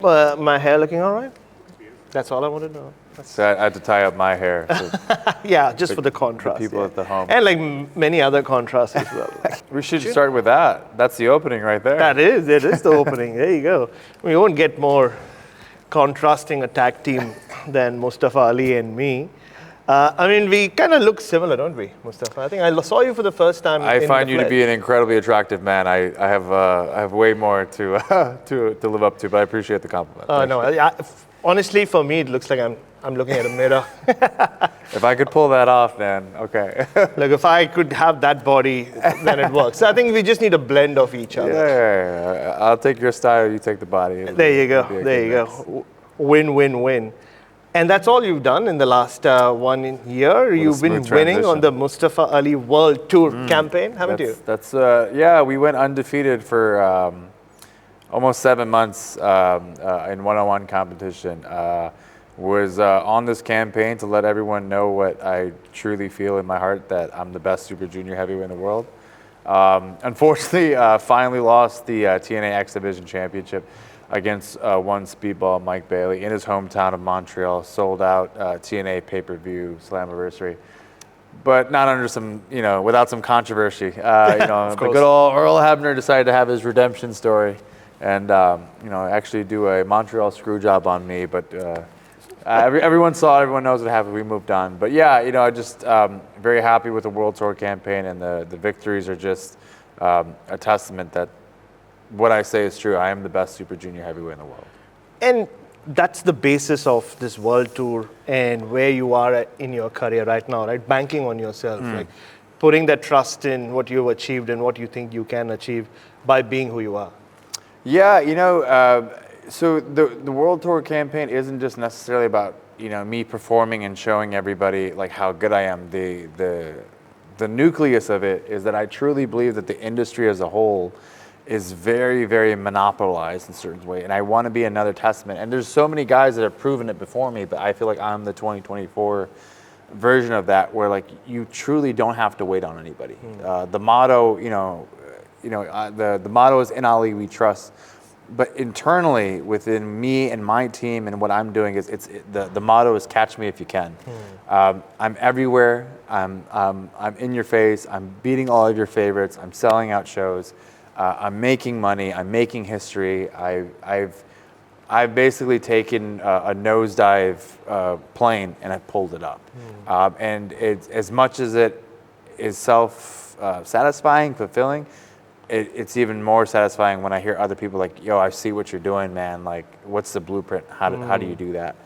My hair looking all right? That's all I want to know. So I had to tie up my hair. So Yeah, just for the contrast. people yeah. at the home. And like many other contrasts as well. We should start with that. That's the opening right there. It is the opening. There you go. We won't get more contrasting attack team than Mustafa Ali and me. I mean, we kind of look similar, don't we, Mustafa? I think I saw you for the first time. I find you to be an incredibly attractive man. I have way more to to live up to, but I appreciate the compliment. No, honestly, for me, it looks like I'm looking at a mirror. If I could pull that off, then okay. Like if I could have that body, then it works. So I think we just need a blend of each other. Yeah. I'll take your style, you take the body. There you go. There you go. Win, win, win. And that's all you've done in the last 1 year. You've been winning on the Mustafa Ali World Tour campaign, haven't you? Yeah, we went undefeated for almost 7 months in one-on-one competition. Was on this campaign to let everyone know what I truly feel in my heart, that I'm the best super junior heavyweight in the world. Unfortunately, finally lost the TNA X Division Championship against one speedball, Mike Bailey, in his hometown of Montreal, sold out TNA pay-per-view Slammiversary. But not under some, without some controversy. The good old Earl Hebner decided to have his redemption story and, actually do a Montreal screw job on me. But everyone saw it, everyone knows what happened, we moved on. But yeah, I just very happy with the World Tour campaign, and the victories are just a testament that what I say is true. I am the best super junior heavyweight in the world. And that's the basis of this World Tour and where you are in your career right now, right? Banking on yourself, like putting that trust in what you've achieved and what you think you can achieve by being who you are. Yeah, so the World Tour campaign isn't just necessarily about, me performing and showing everybody like how good I am. The nucleus of it is that I truly believe that the industry as a whole is very, very monopolized in certain way, and I want to be another testament. And there's so many guys that have proven it before me, but I feel like I'm the 2024 version of that, where like you truly don't have to wait on anybody. The motto, the motto is "In Ali we trust," but internally within me and my team and what I'm doing is the motto is "Catch me if you can." I'm everywhere. I'm in your face. I'm beating all of your favorites. I'm selling out shows. I'm making money. I'm making history. I've basically taken a nosedive plane and I've pulled it up. And it's, as much as it is satisfying, fulfilling, it's even more satisfying when I hear other people like, "Yo, I see what you're doing, man. Like, what's the blueprint? How do you do that?"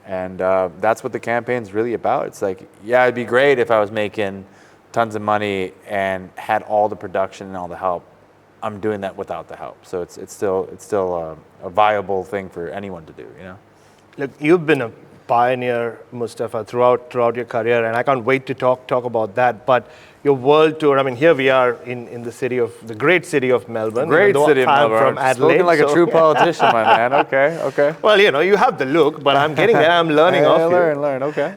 And that's what the campaign's really about. It's like, yeah, it'd be great if I was making tons of money and had all the production and all the help. I'm doing that without the help, so it's still a viable thing for anyone to do. Look, you've been a pioneer, Mustafa, throughout your career, and I can't wait to talk about that. But your World Tour, I mean, here we are in the great city of Melbourne. Great city of Melbourne. From Adelaide, spoken like a true politician, my man. Okay. Well, you have the look, but I'm getting there. I'm learning off you. Learn. Okay.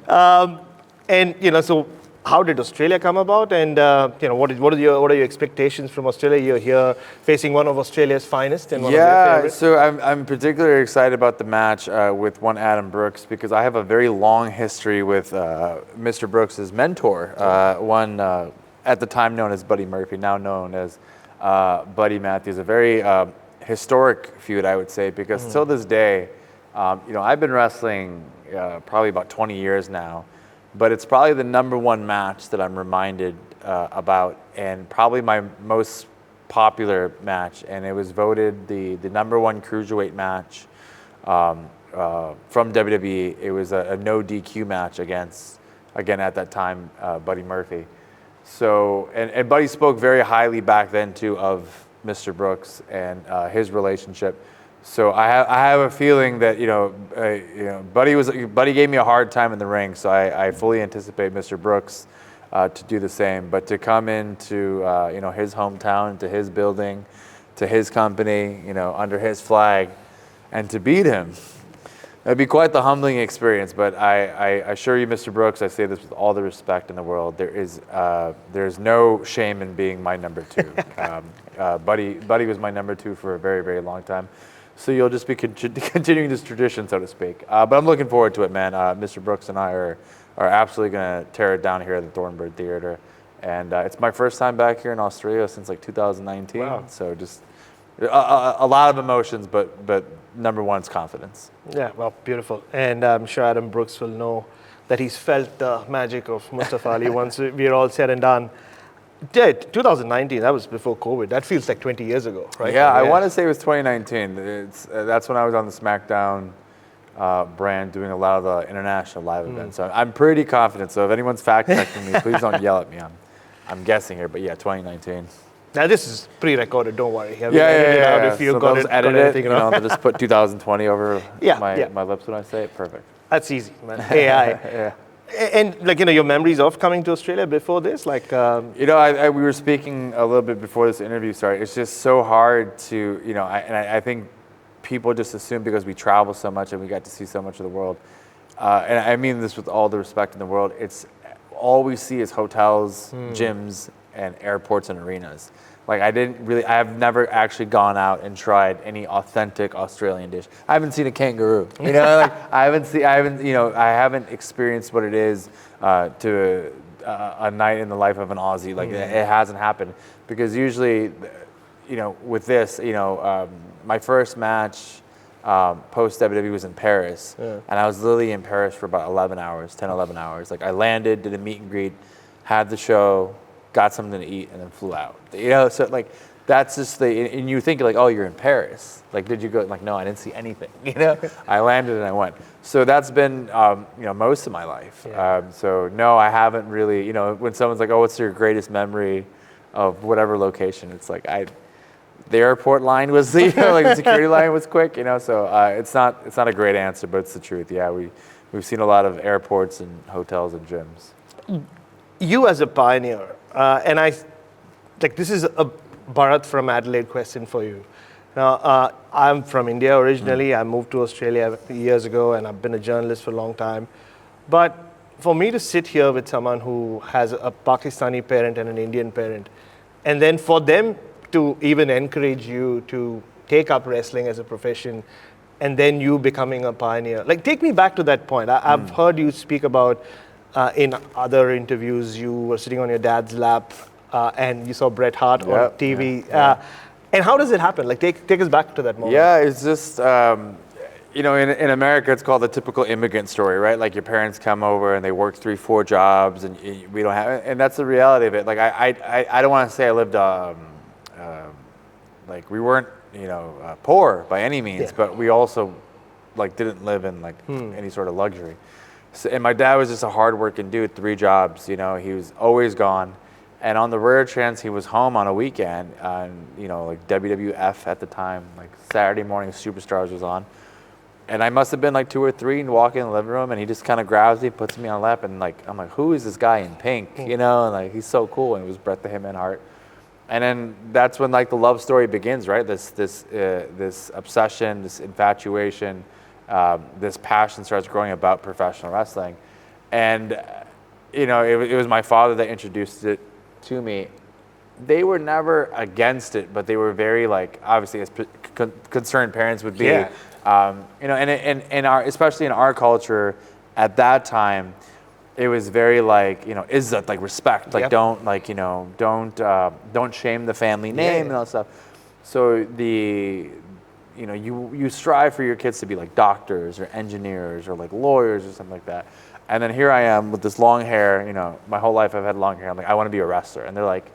And so how did Australia come about? And what are your expectations from Australia? You're here facing one of Australia's finest and one of their favorites. So I'm particularly excited about the match with one Adam Brooks, because I have a very long history with Mr. Brooks' mentor, one at the time known as Buddy Murphy, now known as Buddy Matthews. A very historic feud, I would say, because till this day, I've been wrestling probably about 20 years now. But it's probably the number one match that I'm reminded about, and probably my most popular match. And it was voted the number one cruiserweight match from WWE. It was a no DQ match against, again at that time, Buddy Murphy. So, and Buddy spoke very highly back then too of Mr. Brooks and his relationship. So I have a feeling that Buddy gave me a hard time in the ring, so I fully anticipate Mr. Brooks to do the same. But to come into his hometown, to his building, to his company, under his flag, and to beat him, that'd be quite the humbling experience. But I assure you, Mr. Brooks, I say this with all the respect in the world, there's no shame in being my number two. Buddy was my number two for a very, very long time. So you'll just be continuing this tradition, so to speak. But I'm looking forward to it, man. Mr. Brooks and I are absolutely going to tear it down here at the Thornbird Theatre. And it's my first time back here in Australia since like 2019. Wow. So just a lot of emotions, but number one is confidence. Yeah, well, beautiful. And I'm sure Adam Brooks will know that he's felt the magic of Mustafa Ali once we're all said and done. Yeah, 2019, that was before COVID. That feels like 20 years ago, right? Yeah, I want to say it was 2019. That's when I was on the SmackDown brand doing a lot of the international live events. So I'm pretty confident. So if anyone's fact checking me, please don't yell at me. I'm guessing here, but yeah, 2019. Now this is pre-recorded. Don't worry. Yeah. If you so got they'll it, edit got it. anything You know, they'll just put 2020 over Yeah. my lips when I say it. Perfect. That's easy, man. AI. Yeah. And like your memories of coming to Australia before this, like. We were speaking a little bit before this interview started. It's just so hard to, I think people just assume because we travel so much and we got to see so much of the world, and I mean this with all the respect in the world, it's all we see is hotels, gyms, and airports and arenas. Like I have never actually gone out and tried any authentic Australian dish. I haven't seen a kangaroo. I haven't experienced what it is to a night in the life of an Aussie. Like it hasn't happened because usually, with this, my first match post WWE was in Paris, and I was literally in Paris for about 11 hours. Like I landed, did a meet and greet, had the show, got something to eat, and then flew out. So like that's just and you think like, oh, you're in Paris. Like, did you go? Like, no, I didn't see anything. I landed and I went. So that's been most of my life. Yeah. So no, I haven't really. When someone's like, oh, what's your greatest memory of whatever location? It's like the airport line was like the security line was quick. So it's not a great answer, but it's the truth. Yeah, we've seen a lot of airports and hotels and gyms. You as a pioneer, and this is a Bharat from Adelaide question for you. Now, I'm from India originally. I moved to Australia years ago, and I've been a journalist for a long time. But for me to sit here with someone who has a Pakistani parent and an Indian parent, and then for them to even encourage you to take up wrestling as a profession, and then you becoming a pioneer, like take me back to that point. I've heard you speak about in other interviews, you were sitting on your dad's lap and you saw Bret Hart on TV. And how does it happen? Like, take us back to that moment. Yeah, it's just, in America, it's called the typical immigrant story, right? Like your parents come over and they work 3-4 jobs and we don't have, and that's the reality of it. Like I don't want to say I lived, like we weren't, poor by any means, but we also like didn't live in like any sort of luxury. So, and my dad was just a hard-working dude, 3 jobs. He was always gone, and on the rare chance he was home on a weekend, and like WWF at the time, like Saturday morning Superstars was on, and I must have been like 2 or 3 and walk in the living room, and he just kind of grabs me, puts me on lap, and like I'm like, who is this guy in pink? And like he's so cool, and it was Bret the Hitman Hart, and then that's when like the love story begins, right? This obsession, this infatuation. This passion starts growing about professional wrestling, and it was my father that introduced it to me. They were never against it, but they were very like obviously as concerned parents would be, and especially in our culture at that time, it was very like izzat, like respect, like don't like don't shame the family name and all that stuff. So you strive for your kids to be like doctors or engineers or like lawyers or something like that. And then here I am with this long hair, my whole life I've had long hair. I'm like, I want to be a wrestler. And they're like,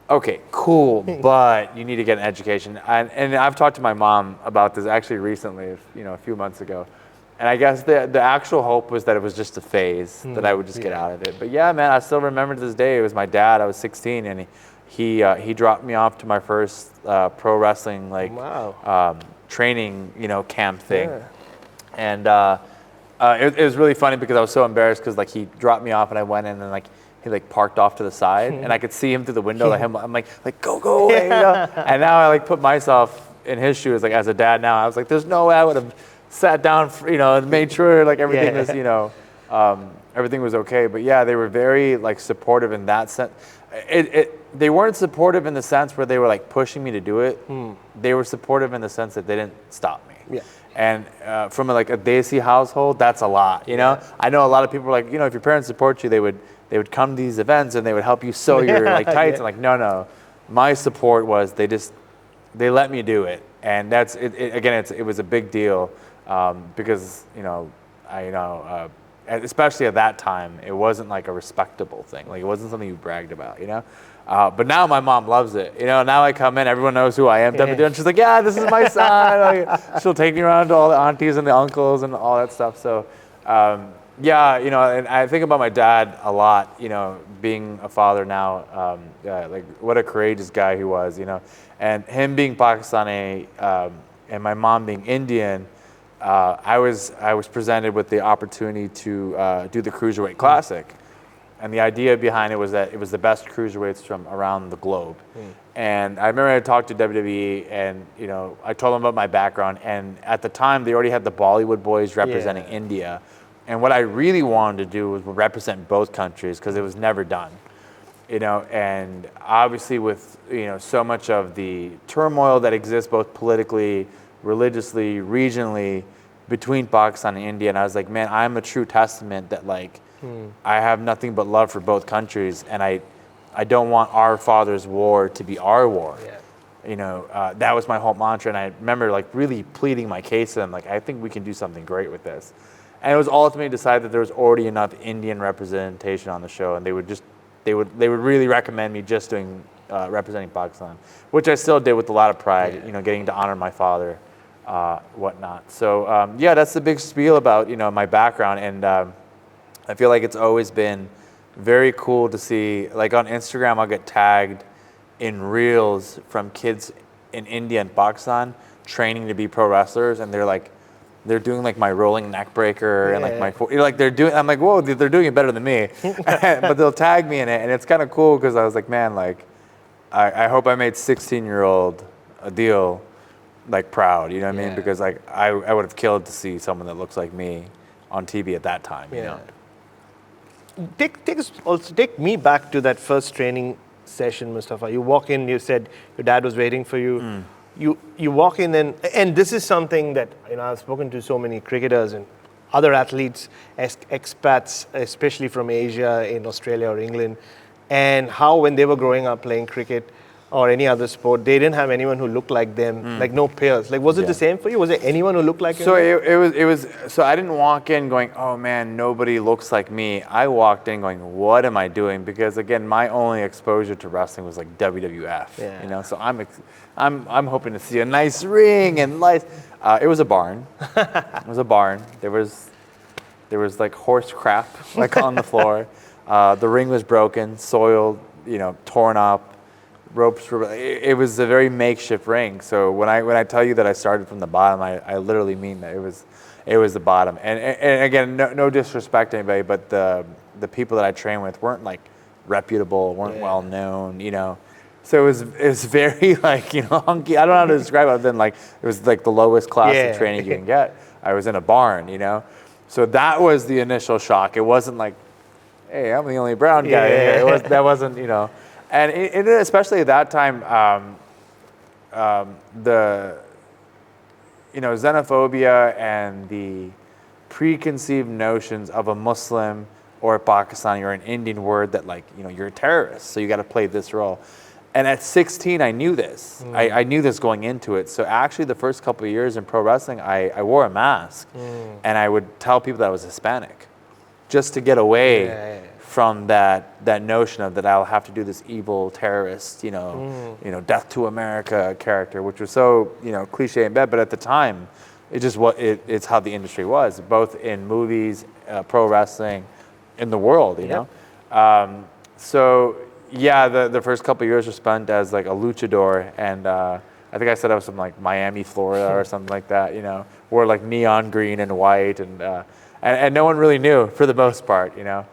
okay, cool, but you need to get an education. And I've talked to my mom about this actually recently, a few months ago. And I guess the actual hope was that it was just a phase, that I would just get out of it. But yeah, man, I still remember to this day, it was my dad, I was 16, and he dropped me off to my first pro wrestling training camp thing, and it was really funny because I was so embarrassed because like he dropped me off and I went in and like he like parked off to the side and I could see him through the window. Like I'm like go away, And now I like put myself in his shoes like as a dad. Now I was like, there's no way I would have sat down, and made sure like everything was everything was okay. But yeah, they were very like supportive in that sense. They weren't supportive in the sense where they were like pushing me to do it. They were supportive in the sense that they didn't stop me. Yeah. And from like a Desi household, that's a lot. You know, I know a lot of people are like, you know, if your parents support you, they would come to these events and they would help you sew your like tights. And like, no, my support was they let me do it, and that's again. It was a big deal because especially at that time, it wasn't like a respectable thing. Like it wasn't something you bragged about, you know. But now my mom loves it. You know, now I come in, everyone knows who I am. And she's like, yeah, this is my son. Like, she'll take me around to all the aunties and the uncles and all that stuff. So, yeah, you know, and I think about my dad a lot. You know, being a father now, like what a courageous guy he was. You know, and him being Pakistani and my mom being Indian. I was presented with the opportunity to do the Cruiserweight Classic. And the idea behind it was that it was the best cruiserweights from around the globe. And I remember I talked to WWE and, you know, I told them about my background. And at the time, they already had the Bollywood boys representing India. And what I really wanted to do was represent both countries because it was never done. You know, and obviously with, you know, so much of the turmoil that exists both politically, religiously, regionally between Pakistan and India. And I was like, man, I'm a true testament that like, I have nothing but love for both countries, and I don't want our father's war to be our war. You know, that was my whole mantra, and I remember like really pleading my case to them, like I think we can do something great with this. And it was ultimately decided that there was already enough Indian representation on the show, and they would really recommend me just doing representing Pakistan, which I still did with a lot of pride. You know, getting to honor my father, whatnot. So yeah, that's the big spiel about, you know, my background. And I feel like it's always been very cool to see, like on Instagram, I'll get tagged in reels from kids in India and Pakistan training to be pro wrestlers, and they're doing like my rolling neck breaker and like I'm like, whoa, they're doing it better than me. But they'll tag me in it, and it's kind of cool because I was like, man, like I hope I made 16-year-old Adil like proud, you know what I mean? Because like I would have killed to see someone that looks like me on TV at that time, you know. Take me back to that first training session, Mustafa. You walk in, you said your dad was waiting for you. You walk in, and this is something that, you know, I've spoken to so many cricketers and other athletes, expats, especially from Asia, in Australia or England, and how when they were growing up playing cricket or any other sport, they didn't have anyone who looked like them, like no peers. Like, was it the same for you? Was there anyone who looked like you? So it was. So I didn't walk in going, oh man, nobody looks like me. I walked in going, what am I doing? Because again, my only exposure to wrestling was like WWF. You know, so I'm hoping to see a nice ring and lights. It was a barn. It was a barn. There was like horse crap like on the floor. The ring was broken, soiled, you know, torn up. Ropes were. It was a very makeshift ring. So when I tell you that I started from the bottom, I literally mean that it was the bottom. And again, no disrespect to anybody, but the people that I trained with weren't like reputable, weren't well known, you know. So it was very like, you know, hunky. I don't know how to describe it other than like it was like the lowest class of training you can get. I was in a barn, you know. So that was the initial shock. It wasn't like, hey, I'm the only brown guy here. That wasn't, you know. And especially at that time, the, you know, xenophobia and the preconceived notions of a Muslim or a Pakistani or an Indian word that like, you know, you're a terrorist, so you got to play this role. And at 16, I knew this. I knew this going into it. So actually the first couple of years in pro wrestling, I wore a mask and I would tell people that I was Hispanic just to get away from that notion of that I'll have to do this evil terrorist, you know, death to America character, which was so, you know, cliche in bed. But at the time, it's how the industry was, both in movies, pro wrestling, in the world, you know. So yeah, the first couple of years were spent as like a luchador, and I think I said I was from like Miami, Florida, or something like that, you know, wore like neon green and white, and no one really knew for the most part, you know.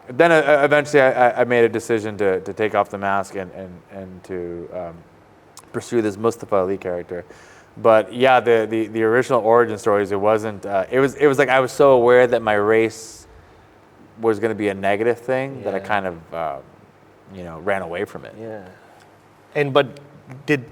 Then eventually I made a decision to take off the mask and to pursue this Mustafa Ali character. But yeah, the original origin stories, it wasn't. It was like I was so aware that my race was going to be a negative thing that I kind of ran away from it. Yeah. But did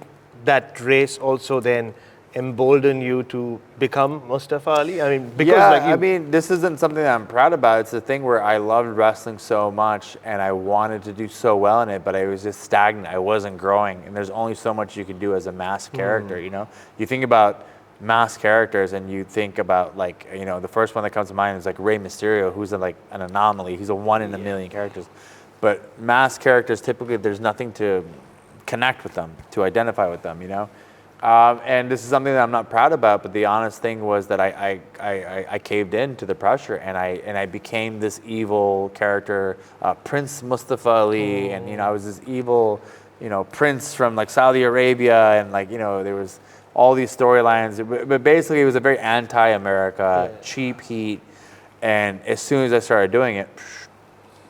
that race also then embolden you to become Mustafa Ali? I mean, because Yeah, like you, I mean, this isn't something that I'm proud about. It's the thing where I loved wrestling so much and I wanted to do so well in it, but I was just stagnant. I wasn't growing, and there's only so much you can do as a masked character. You know, you think about masked characters, and you think about like the first one that comes to mind is like Rey Mysterio, who's like an anomaly. He's a one in a million characters. But masked characters, typically, there's nothing to connect with them, to identify with them. And this is something that I'm not proud about, but the honest thing was that I caved in to the pressure, and I became this evil character, Prince Mustafa Ali, and I was this evil, prince from like Saudi Arabia, and like there was all these storylines, but basically it was a very anti-America, cheap heat, and as soon as I started doing it,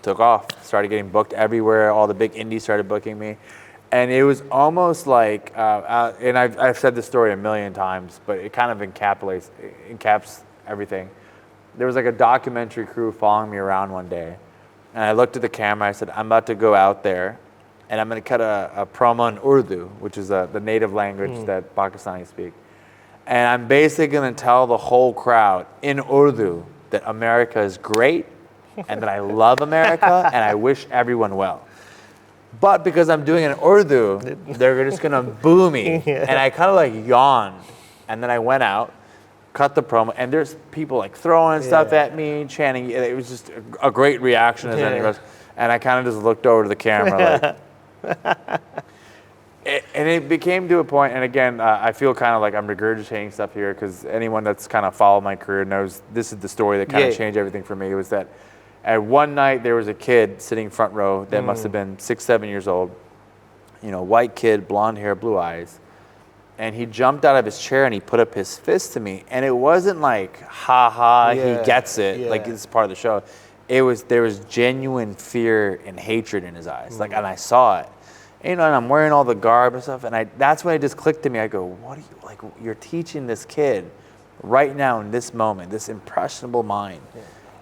took off, started getting booked everywhere. All the big indies started booking me. And it was almost like, and I've said this story a million times, but it kind of encaps everything. There was like a documentary crew following me around one day, and I looked at the camera. I said, I'm about to go out there, and I'm going to cut a promo in Urdu, which is the native language that Pakistanis speak. And I'm basically going to tell the whole crowd in Urdu that America is great, and that I love America, and I wish everyone well. But because I'm doing it in Urdu, they're just gonna boo me. And I kind of like yawned. And then I went out, cut the promo, and there's people like throwing stuff at me, chanting. It was just a great reaction as anything else. And I kind of just looked over to the camera like. And it became to a point, and again, I feel kind of like I'm regurgitating stuff here because anyone that's kind of followed my career knows this is the story that kind of changed everything for me. It was that at one night, there was a kid sitting front row that must have been 6, 7 years old, white kid, blonde hair, blue eyes. And he jumped out of his chair and he put up his fist to me. And it wasn't like, ha ha, he gets it, like it's part of the show. There was genuine fear and hatred in his eyes. Like, and I saw it. And I'm wearing all the garb and stuff. And that's when it just clicked to me. I go, what are you, like, you're teaching this kid right now in this moment, this impressionable mind.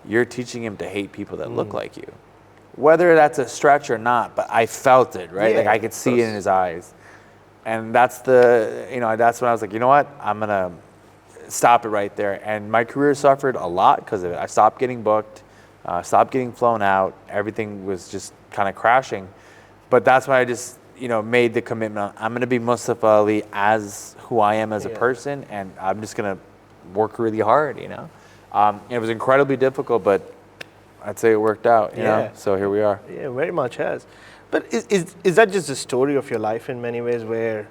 You're teaching him to hate people that look like you. Whether that's a stretch or not, but I felt it, right? Like I could see it in his eyes. And that's that's when I was like, you know what? I'm going to stop it right there. And my career suffered a lot because of it. I stopped getting booked, stopped getting flown out. Everything was just kind of crashing. But that's why I just, made the commitment. I'm going to be Mustafa Ali as who I am as a person, and I'm just going to work really hard, It was incredibly difficult, but I'd say it worked out, you know? So here we are. Yeah, very much has. But is that just the story of your life in many ways where,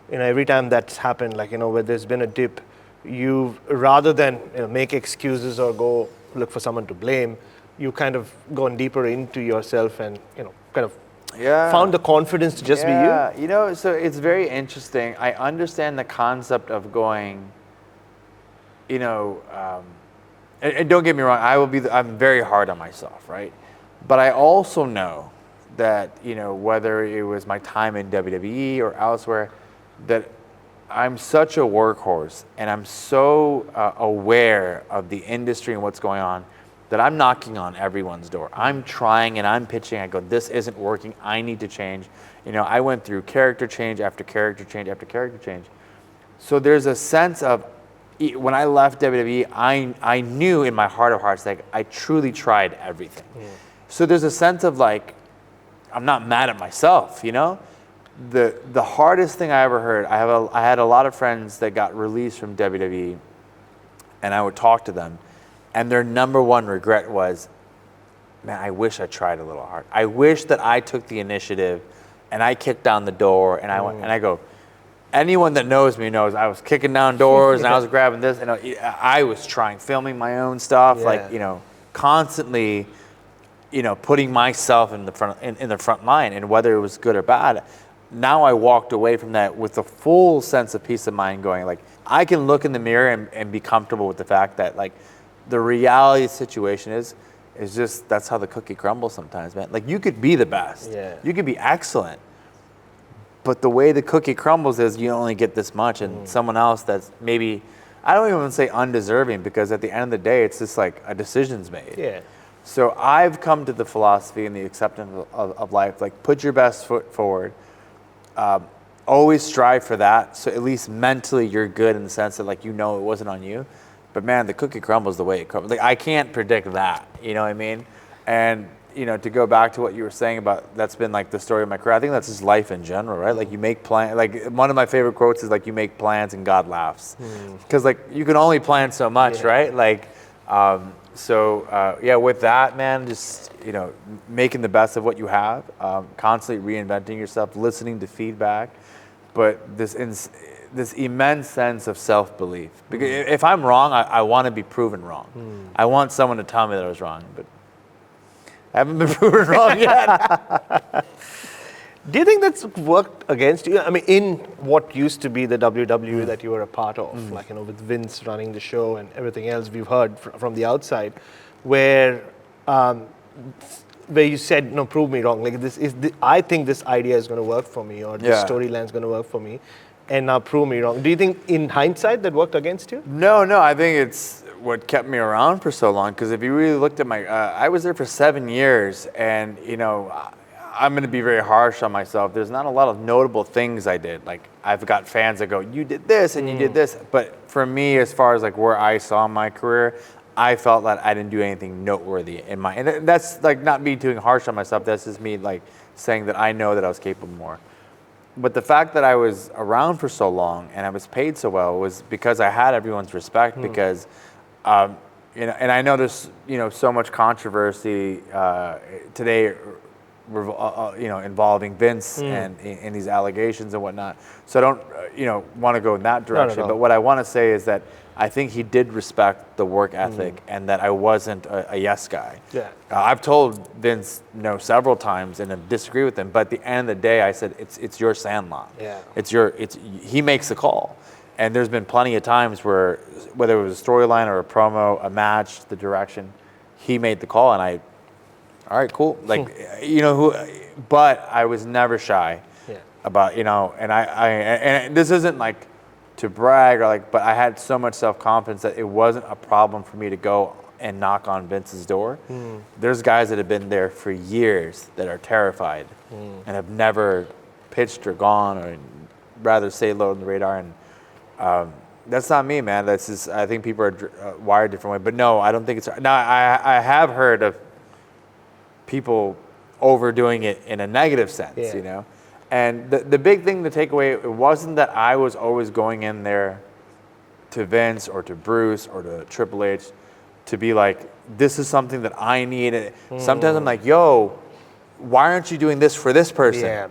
every time that's happened, like, where there's been a dip, you've, rather than make excuses or go look for someone to blame, you kind of gone deeper into yourself and, kind of found the confidence to just be you? So it's very interesting. I understand the concept of going, and don't get me wrong, I'm very hard on myself, right? But I also know that, whether it was my time in WWE or elsewhere, that I'm such a workhorse and I'm so aware of the industry and what's going on that I'm knocking on everyone's door. I'm trying and I'm pitching. I go, this isn't working. I need to change. I went through character change after character change after character change. So there's a sense of, when I left WWE, I knew in my heart of hearts, like I truly tried everything. So there's a sense of like, I'm not mad at myself, The hardest thing I ever heard, I had a lot of friends that got released from WWE, and I would talk to them, and their number one regret was, man, I wish I tried a little hard. I wish that I took the initiative, and I kicked down the door, and I went, and I go, anyone that knows me knows I was kicking down doors and I was grabbing this, and I was trying, filming my own stuff, like, constantly, putting myself in the front line, and whether it was good or bad. Now I walked away from that with a full sense of peace of mind, going like, I can look in the mirror and be comfortable with the fact that like the reality of the situation is just, that's how the cookie crumbles sometimes, man. Like you could be the best, you could be excellent, But the way the cookie crumbles is you only get this much, and someone else that's maybe, I don't even say undeserving, because at the end of the day, it's just like a decision's made. Yeah. So I've come to the philosophy and the acceptance of life, like put your best foot forward. Always strive for that. So at least mentally you're good in the sense that like, it wasn't on you. But man, the cookie crumbles the way it crumbles. Like I can't predict that, you know what I mean? And to go back to what you were saying about that's been like the story of my career, I think that's just life in general, right? Like you make plans, like one of my favorite quotes is like you make plans and God laughs. Because like you can only plan so much, right? Like, with that, man, just, making the best of what you have, constantly reinventing yourself, listening to feedback, but this immense sense of self-belief. Because if I'm wrong, I want to be proven wrong. I want someone to tell me that I was wrong, but I haven't been proven wrong yet. Do you think that's worked against you? I mean, in what used to be the WWE that you were a part of, like, with Vince running the show and everything else we've heard from the outside, where you said, no, prove me wrong. Like, I think this idea is going to work for me, or this storyline is going to work for me, and now prove me wrong. Do you think in hindsight that worked against you? No, I think it's what kept me around for so long. Because if you really looked at I was there for 7 years, and I'm going to be very harsh on myself. There's not a lot of notable things I did. Like I've got fans that go, you did this and you did this. But for me, as far as like where I saw my career, I felt that I didn't do anything noteworthy in and that's like not me being harsh on myself. That's just me like saying that I know that I was capable more. But the fact that I was around for so long and I was paid so well was because I had everyone's respect. Because, and I know there's so much controversy today, involving Vince and these allegations and whatnot. So I don't, want to go in that direction. But what I want to say is that I think he did respect the work ethic and that I wasn't a yes guy. Yeah. I've told Vince no several times and have disagreed with him. But at the end of the day, I said it's your sandlot. Yeah. He makes the call. And there's been plenty of times where whether it was a storyline or a promo, a match, the direction, he made the call, and all right, cool. Like, but I was never shy about, and this isn't like to brag or like, but I had so much self-confidence that it wasn't a problem for me to go and knock on Vince's door. There's guys that have been there for years that are terrified and have never pitched or gone, or rather stay low on the radar. And that's not me, man. That's just, I think people are wired a different way. But no, I don't think it's, now I have heard of people overdoing it in a negative sense, And the big thing to take away, it wasn't that I was always going in there to Vince or to Bruce or to Triple H to be like, this is something that I need. Sometimes I'm like, yo, why aren't you doing this for this person? Yeah.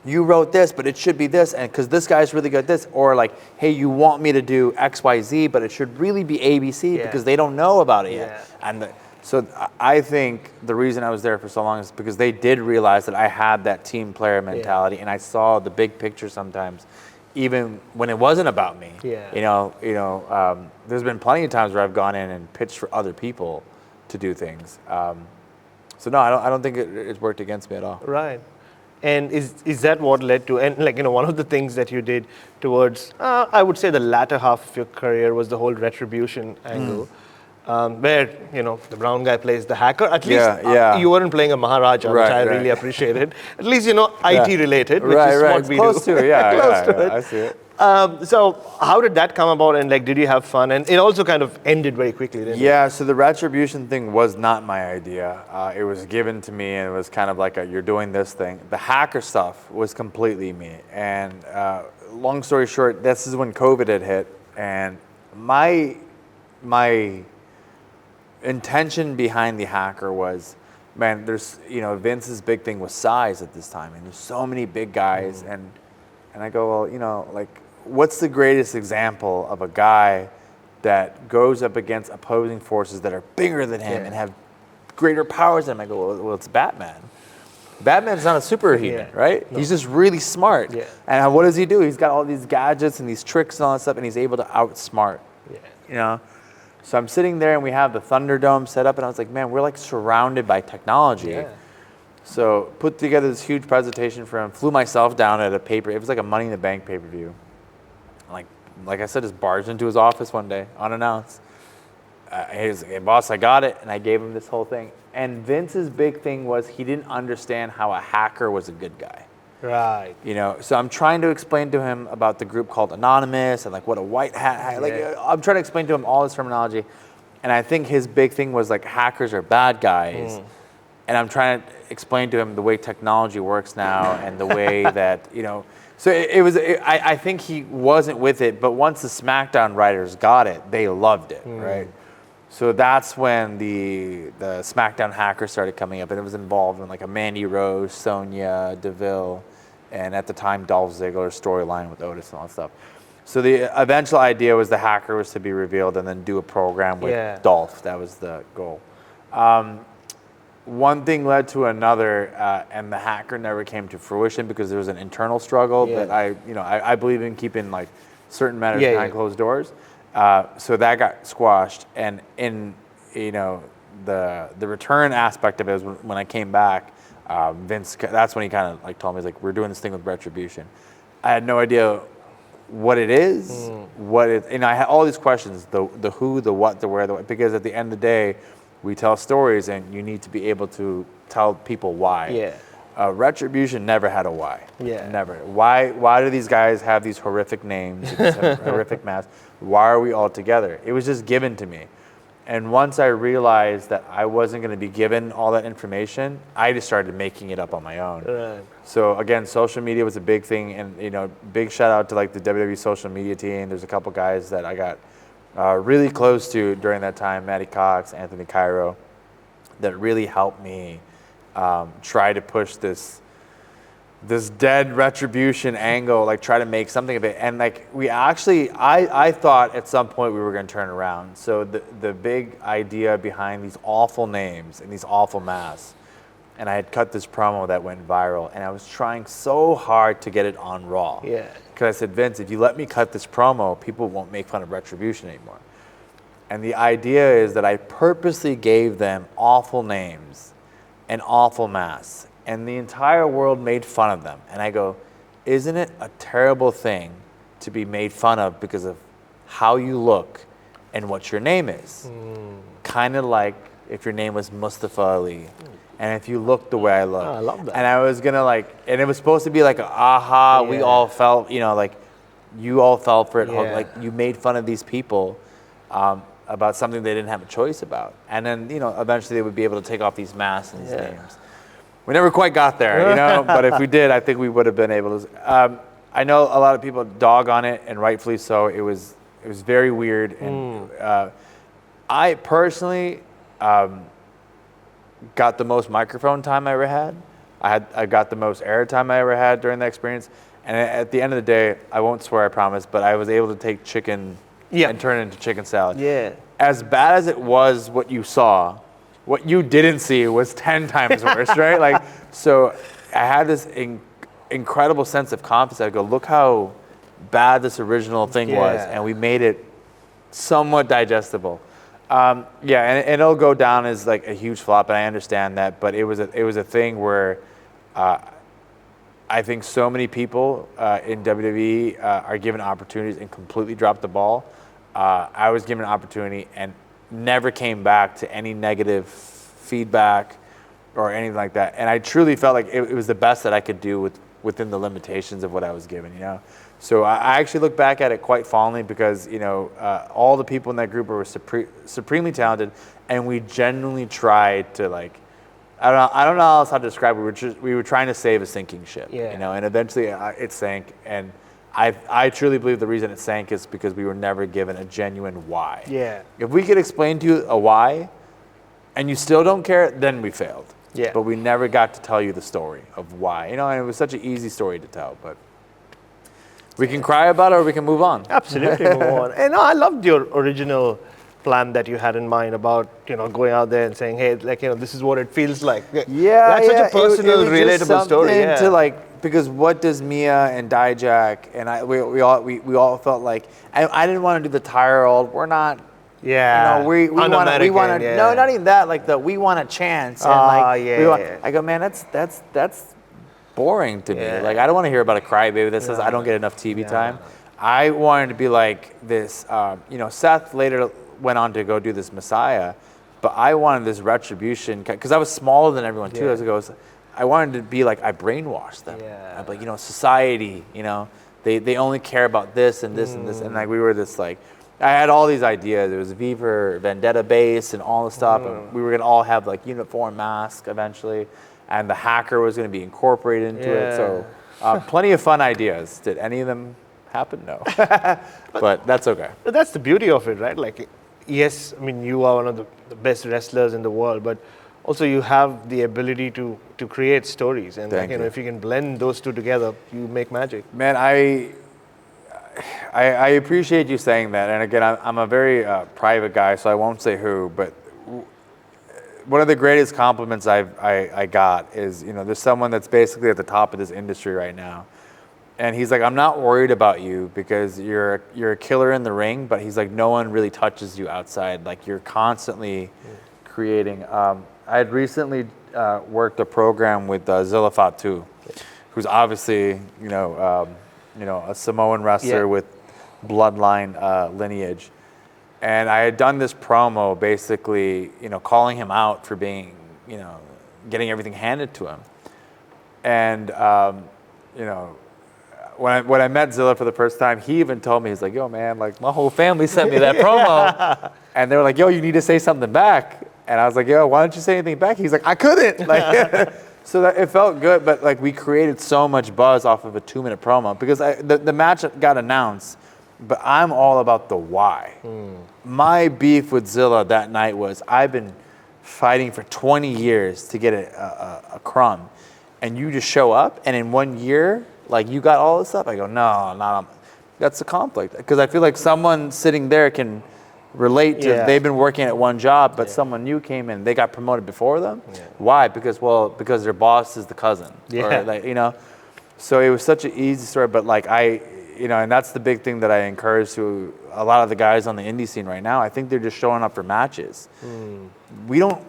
You wrote this, but it should be this, and because this guy's really good at this. Or like, hey, you want me to do X, Y, Z, but it should really be ABC because they don't know about it yet. And so I think the reason I was there for so long is because they did realize that I had that team player mentality, and I saw the big picture sometimes, even when it wasn't about me. There's been plenty of times where I've gone in and pitched for other people to do things. So no, I don't think it's worked against me at all. Right. And is that what led to, and like, one of the things that you did towards, I would say the latter half of your career was the whole Retribution angle. Where, the brown guy plays the hacker. At least you weren't playing a Maharaja, which I really appreciated. At least, IT related, which is what we close do. To it, yeah. Close to it. I see it. So how did that come about, and like, did you have fun? And it also kind of ended very quickly, didn't it? Yeah, so the Retribution thing was not my idea. It was given to me, and it was kind of like you're doing this thing. The hacker stuff was completely me. And long story short, this is when COVID had hit, and my intention behind the hacker was, man, there's, Vince's big thing was size at this time, and there's so many big guys, and I go, well, like, what's the greatest example of a guy that goes up against opposing forces that are bigger than him and have greater powers than him? I go, well, it's Batman. Batman's not a superhuman, right? No. He's just really smart. Yeah. And what does he do? He's got all these gadgets and these tricks and all that stuff, and he's able to outsmart. So I'm sitting there, and we have the Thunderdome set up, and I was like, man, we're like surrounded by technology. Yeah. So put together this huge presentation for him, flew myself down at a paper. It was like a Money in the Bank pay-per-view. Like I said, just barged into his office one day, unannounced. He was like, hey, boss, I got it. And I gave him this whole thing. And Vince's big thing was he didn't understand how a hacker was a good guy. Right. You know, so I'm trying to explain to him about the group called Anonymous and like what a white hat, like I'm trying to explain to him all this terminology. And I think his big thing was like hackers are bad guys. And I'm trying to explain to him the way technology works now and the way that, you know, so I think he wasn't with it, but once the SmackDown writers got it, they loved it, right? So that's when the SmackDown hackers started coming up, and it was involved in like a Mandy Rose, Sonya Deville, and at the time Dolph Ziggler storyline with Otis and all that stuff. So the eventual idea was the hacker was to be revealed and then do a program with Dolph. That was the goal. One thing led to another, and the hacker never came to fruition because there was an internal struggle. But I believe in keeping like certain matters behind closed doors. So that got squashed, and in the return aspect of it was when I came back, Vince. That's when he kind of like told me, he's like, we're doing this thing with Retribution. I had no idea what it is, what it, and I had all these questions: the who, the what, the where, the what. Because at the end of the day, we tell stories, and you need to be able to tell people why. Yeah. Retribution never had a why. Yeah. Never. Why do these guys have these horrific names, these horrific masks? Why are we all together? It was just given to me. And once I realized that I wasn't going to be given all that information, I just started making it up on my own. Right. So again, social media was a big thing, and big shout out to like the WWE social media team. There's a couple guys that I got really close to during that time, Matty Cox, Anthony Cairo, that really helped me try to push this dead Retribution angle, like try to make something of it. And like I thought at some point we were going to turn around. So the big idea behind these awful names and these awful masks, and I had cut this promo that went viral, and I was trying so hard to get it on Raw. Yeah. Because I said, Vince, if you let me cut this promo, people won't make fun of Retribution anymore. And the idea is that I purposely gave them awful names and awful masks, and the entire world made fun of them. And I go, isn't it a terrible thing to be made fun of because of how you look and what your name is? Kind of like if your name was Mustafa Ali, and if you look the way I look. I love that. And I was gonna and it was supposed to be like we all felt, like you all fell for it. Like you made fun of these people about something they didn't have a choice about. And then, eventually they would be able to take off these masks and these names. We never quite got there, but if we did, I think we would have been able to. I know a lot of people dog on it, and rightfully so. It was very weird. And I personally got the most microphone time I ever had. I got the most air time I ever had during that experience. And at the end of the day, I won't swear, I promise, but I was able to take chicken and turn it into chicken salad. Yeah. As bad as it was what you saw, what you didn't see was 10 times worse, right? Like, so I had this incredible sense of confidence. I go, look how bad this original thing was, and we made it somewhat digestible. And it'll go down as like a huge flop, and I understand that. But it was a thing where I think so many people in WWE are given opportunities and completely drop the ball. I was given an opportunity and never came back to any negative feedback or anything like that. And I truly felt like it was the best that I could do within the limitations of what I was given, So I actually look back at it quite fondly because, all the people in that group were supremely talented, and we genuinely tried to I don't know else how to describe it. We were trying to save a sinking ship, and eventually it sank. And I truly believe the reason it sank is because we were never given a genuine why. Yeah. If we could explain to you a why, and you still don't care, then we failed. Yeah. But we never got to tell you the story of why. And it was such an easy story to tell, but we can cry about it or we can move on. Absolutely move on. And I loved your original plan that you had in mind about, going out there and saying, hey, this is what it feels like. Yeah. That's such a personal, relatable story. To because what does Mia and Dijak and we all felt like, I didn't want to do the tire old, we're not Yeah. we want to, Un-American, yeah. no, not even that, like we want a chance. And I go, man, that's boring to me. Yeah. Like, I don't want to hear about a crybaby that says I don't get enough TV time. I wanted to be like this, Seth later went on to go do this Messiah, but I wanted this Retribution, because I was smaller than everyone too. I wanted to be like, I brainwashed them. Yeah. I'd be like, society, they only care about this and this and this. And like, we were this like, I had all these ideas. It was V for Vendetta base and all the stuff. And we were going to all have like uniform masks eventually. And the hacker was going to be incorporated into it. So plenty of fun ideas. Did any of them happen? No. But that's okay. But that's the beauty of it, right? Like, yes, I mean, you are one of the best wrestlers in the world, but also you have the ability to create stories. And like, if you can blend those two together, you make magic. Man, I appreciate you saying that. And again, I'm a very private guy, so I won't say who, but one of the greatest compliments I got is, there's someone that's basically at the top of this industry right now. And he's like, I'm not worried about you because you're a killer in the ring, but he's like, no one really touches you outside. Like, you're constantly creating. I had recently worked a program with Zilla Fatu, who's obviously, a Samoan wrestler with bloodline lineage. And I had done this promo basically, calling him out for being, getting everything handed to him. And, when I met Zilla for the first time, he even told me, he's like, yo, man, like, my whole family sent me that promo. And they were like, yo, you need to say something back. And I was like, yo, why don't you say anything back? He's like, I couldn't. Like, so that it felt good, but like, we created so much buzz off of a 2-minute promo because the match got announced, but I'm all about the why. My beef with Zilla that night was, I've been fighting for 20 years to get a crumb, and you just show up, and in 1 year, like, you got all this stuff? I go, no, that's a conflict. Because I feel like someone sitting there can relate to, they've been working at one job, but someone new came in, they got promoted before them. Why? Because their boss is the cousin. Or like, so it was such an easy story, but like, and that's the big thing that I encourage to a lot of the guys on the indie scene right now. I think they're just showing up for matches. We don't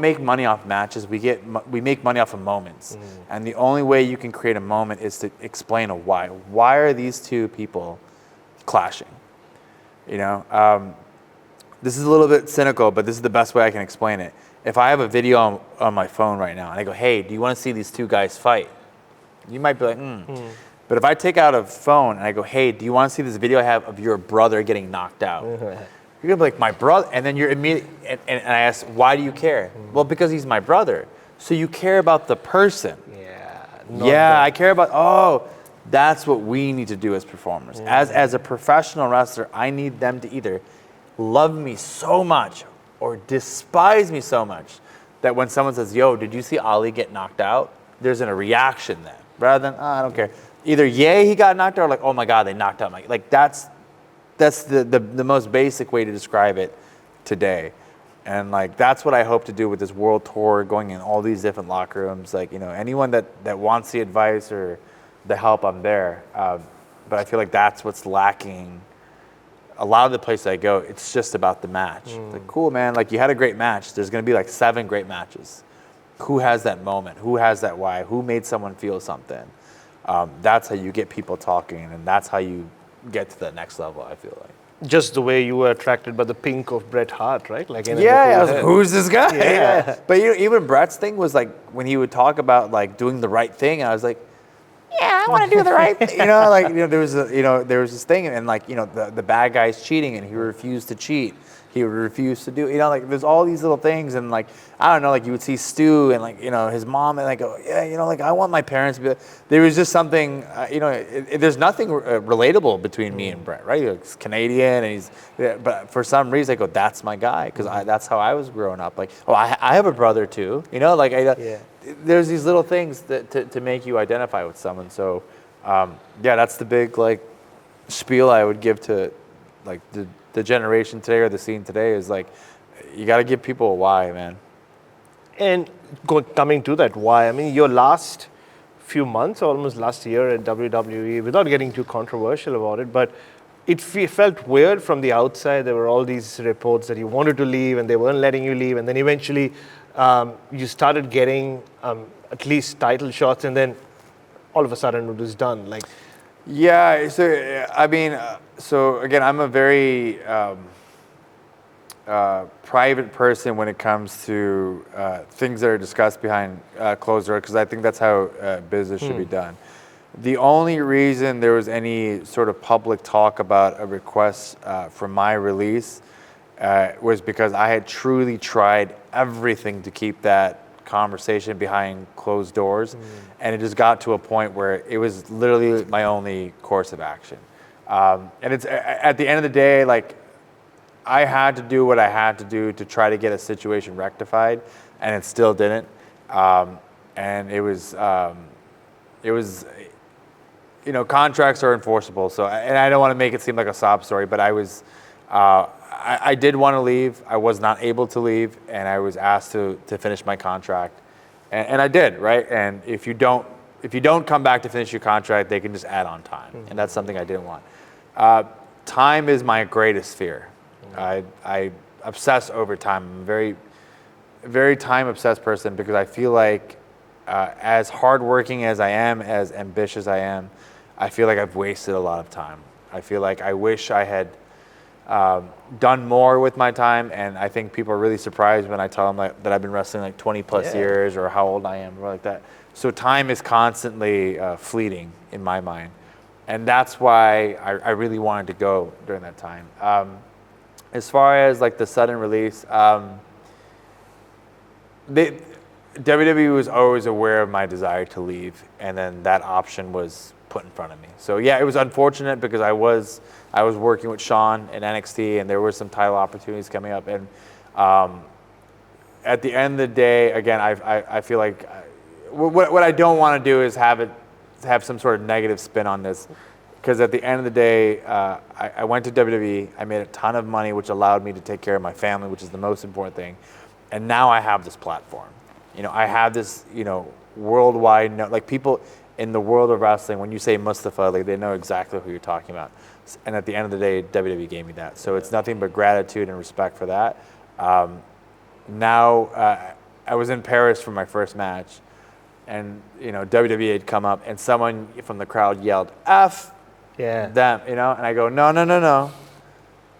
make money off matches. We make money off of moments. And the only way you can create a moment is to explain a why. Why are these two people clashing? This is a little bit cynical, but this is the best way I can explain it. If I have a video on my phone right now and I go, hey, do you want to see these two guys fight? You might be like, But if I take out a phone and I go, hey, do you want to see this video I have of your brother getting knocked out? You're going to be like, my brother? And then you're immediately, and I ask, why do you care? Well, because he's my brother. So you care about the person. I care about, that's what we need to do as performers. As a professional wrestler, I need them to either love me so much or despise me so much that when someone says, yo, did you see Ali get knocked out? There's a reaction then, rather than, I don't care. Either yay, he got knocked out, or like, oh my God, they knocked out my, like, that's the most basic way to describe it today. And like, that's what I hope to do with this world tour, going in all these different locker rooms. Like, anyone that wants the advice or the help, I'm there. But I feel like that's what's lacking. A lot of the places I go, it's just about the match. It's like, cool, man, like, you had a great match. There's gonna be like 7 great matches. Who has that moment? Who has that why? Who made someone feel something? That's how you get people talking, and that's how you get to the next level, I feel like. Just the way you were attracted by the pink of Bret Hart, right? Like, I was like, who's this guy? But even Bret's thing was like, when he would talk about like doing the right thing, I was like, I want to do the right thing. There was this thing, and like, the bad guy's cheating, and he refused to cheat. He would refuse to do, like, there's all these little things, and like, I don't know, like, you would see Stu and like, his mom, and like, like, I want my parents to be, there was just something, there's nothing relatable between me and Bret, right? He's Canadian, and but for some reason I go, that's my guy, because that's how I was growing up. Like, I have a brother too, like, there's these little things that to make you identify with someone. So, that's the big like spiel I would give to like the generation today or the scene today is like, you got to give people a why, man. And coming to that why, I mean, your last few months, almost last year at WWE, without getting too controversial about it, but felt weird from the outside. There were all these reports that you wanted to leave and they weren't letting you leave. And then eventually you started getting at least title shots, and then all of a sudden it was done. Like, yeah, so I mean, so again, I'm a very private person when it comes to things that are discussed behind closed doors, because I think that's how business should be done. The only reason there was any sort of public talk about a request for my release was because I had truly tried everything to keep that conversation behind closed doors, and it just got to a point where it was literally my only course of action. And it's at the end of the day, like, I had to do what I had to do to try to get a situation rectified, and it still didn't. And it was, you know, contracts are enforceable. So, and I don't want to make it seem like a sob story, but I was, I did want to leave. I was not able to leave, and I was asked to finish my contract, and I did, right? And if you don't come back to finish your contract, they can just add on time, and that's something I didn't want. Time is my greatest fear. I obsess over time. I'm a very, very time obsessed person, because I feel like as hardworking as I am, as ambitious I am, I feel like I've wasted a lot of time. I feel like I wish I had done more with my time, and I think people are really surprised when I tell them that I've been wrestling like 20 plus years, or how old I am, or like that. So time is constantly fleeting in my mind, and that's why I really wanted to go during that time. As far as like the sudden release, WWE was always aware of my desire to leave, and then that option was put in front of me. So yeah, it was unfortunate, because I was working with Sean in NXT, and there were some title opportunities coming up. And at the end of the day, again, I feel like what I don't want to do is have some sort of negative spin on this, because at the end of the day, I went to WWE. I made a ton of money, which allowed me to take care of my family, which is the most important thing. And now I have this platform. You know, I have this, you know, worldwide, like, people in the world of wrestling, when you say Mustafa Ali, they know exactly who you're talking about. And at the end of the day, WWE gave me that. So it's nothing but gratitude and respect for that. Now, I was in Paris for my first match, and, you know, WWE had come up, and someone from the crowd yelled, F them, you know? And I go, no.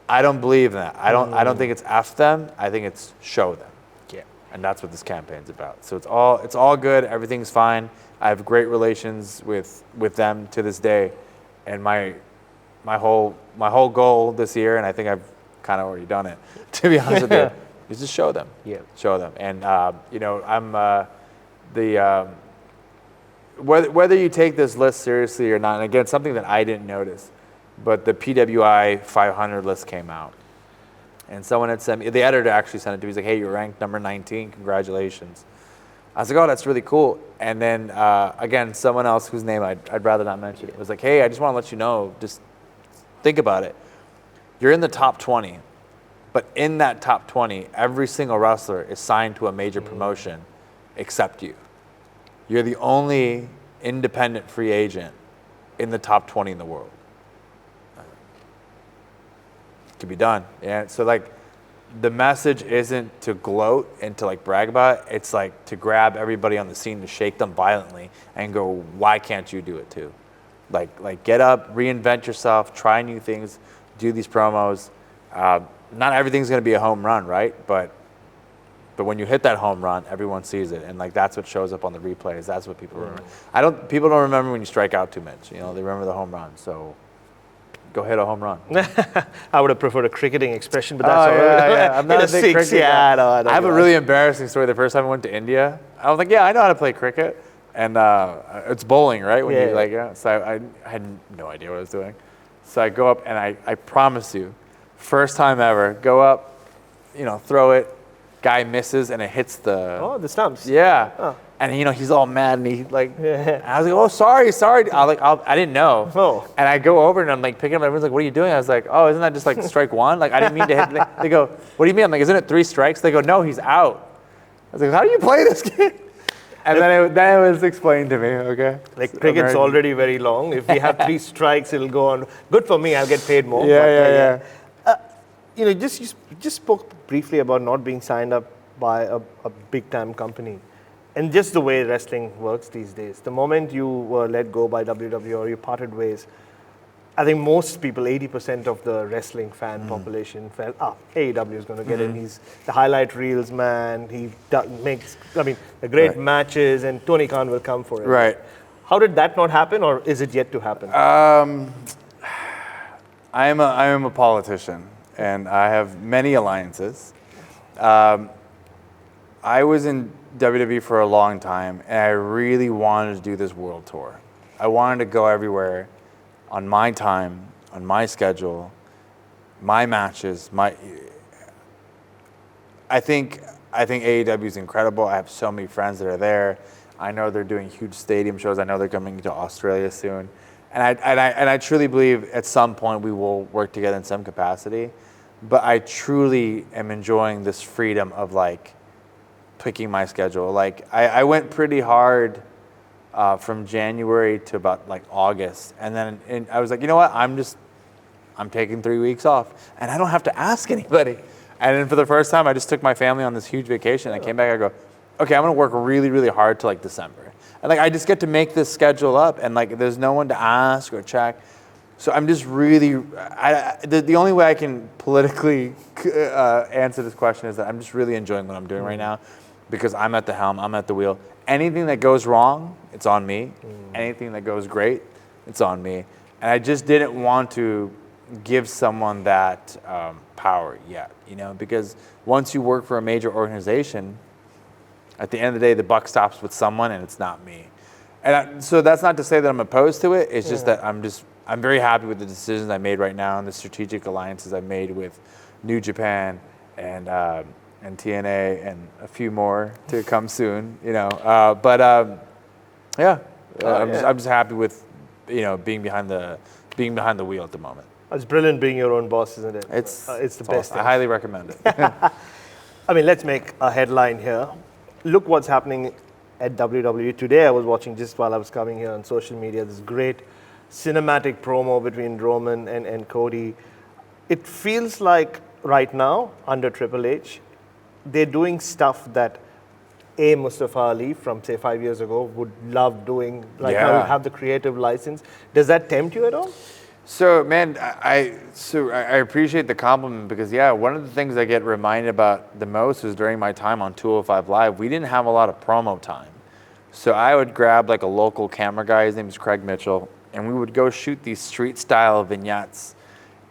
I don't believe in that. I don't think it's F them. I think it's show them. Yeah. And that's what this campaign's about. So it's all good. Everything's fine. I have great relations with them to this day, and my whole goal this year, and I think I've kind of already done it, to be honest with you, is to show them. Yeah. Show them. And you know, I'm whether you take this list seriously or not, and again, something that I didn't notice, but the PWI 500 list came out, and someone had sent me, the editor actually sent it to me. He's like, hey, you're ranked number 19, congratulations. I was like, oh, that's really cool. And then, again, someone else whose name I'd rather not mention was like, hey, I just want to let you know, just think about it. You're in the top 20, but in that top 20, every single wrestler is signed to a major promotion except you. You're the only independent free agent in the top 20 in the world. It can be done. Yeah. So, like, the message isn't to gloat and to, like, brag about it. It's like to grab everybody on the scene, to shake them violently and go, why can't you do it too? Like get up, reinvent yourself, try new things, do these promos. Not everything's going to be a home run, right? But when you hit that home run, everyone sees it, and, like, that's what shows up on the replays. That's what people remember. People don't remember when you strike out too much. You know, they remember the home run. So go hit a home run. I would have preferred a cricketing expression, but that's all right. Yeah. I'm not a big cricket guy. I have a really embarrassing story. The first time I went to India, I was like, yeah, I know how to play cricket. And it's bowling, right? When you, like, So I had no idea what I was doing. So I go up, and I promise you, first time ever, go up, you know, throw it, guy misses, and it hits the stumps. Yeah. Oh. And, you know, he's all mad, and he, like, I was like, oh, sorry. I didn't know. Oh. And I go over, and I'm, like, picking up, everyone's like, what are you doing? I was like, oh, isn't that just, like, strike one? Like, I didn't mean to hit. They go, what do you mean? I'm like, isn't it 3 strikes? They go, no, he's out. I was like, how do you play this game? And then it was explained to me, okay? Like cricket's already very long. If we have 3 strikes, it'll go on. Good for me, I'll get paid more. Yeah. You just spoke briefly about not being signed up by a big time company. And just the way wrestling works these days. The moment you were let go by WWE or you parted ways, I think most people, 80% of the wrestling fan population felt, AEW is going to get in. He's the highlight reels man. He makes, the great matches, and Tony Khan will come for it. Right. How did that not happen, or is it yet to happen? I am a politician, and I have many alliances. I was in WWE for a long time, and I really wanted to do this world tour. I wanted to go everywhere on my time, on my schedule, my matches. I think AEW is incredible. I have so many friends that are there. I know they're doing huge stadium shows. I know they're coming to Australia soon, and I truly believe at some point we will work together in some capacity. But I truly am enjoying this freedom of like picking my schedule. Like I went pretty hard from January to about like August, and then I was like, you know what? I'm taking 3 weeks off, and I don't have to ask anybody. And then for the first time, I just took my family on this huge vacation. I came back. I go, okay, I'm gonna work really, really hard till like December, and like I just get to make this schedule up, and like there's no one to ask or check. So I'm just really, the only way I can politically answer this question is that I'm just really enjoying what I'm doing right now, because I'm at the helm, I'm at the wheel. Anything that goes wrong, it's on me. Anything that goes great, it's on me. And I just didn't want to give someone that power yet, because once you work for a major organization, at the end of the day, the buck stops with someone, and it's not me. And so that's not to say that I'm opposed to it. It's just that I'm very happy with the decisions I made right now and the strategic alliances I made with New Japan and TNA and a few more to come soon. I'm just happy with being behind the wheel at the moment. It's brilliant being your own boss, isn't it? It's the best. I highly recommend it. Let's make a headline here. Look what's happening at WWE today. I was watching just while I was coming here on social media this great cinematic promo between Roman and Cody. It feels like right now, under Triple H, they're doing stuff that Mustafa Ali from, say, 5 years ago would love doing. Like now you have the creative license. Does that tempt you at all? So, man, I appreciate the compliment, because, one of the things I get reminded about the most is during my time on 205 Live, we didn't have a lot of promo time. So I would grab like a local camera guy, his name is Craig Mitchell, and we would go shoot these street style vignettes.